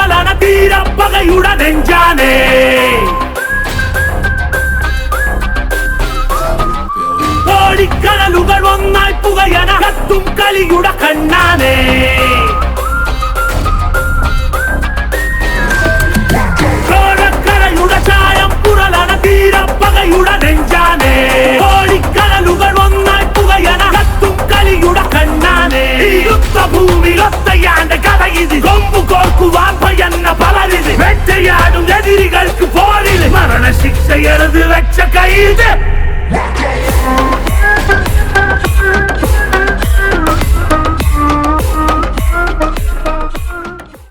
പുരളണ തീരപ്പകയുടെ നെഞ്ചാനേ. കോടിക്കടലുകൾ ഒന്നായി പുകയണ കത്തും കളിയുടെ കണ്ണാനേ. ചോരക്കരയുടെ ചായം പുരളണ തീരപ്പകയുടെ നെഞ്ചാനേ.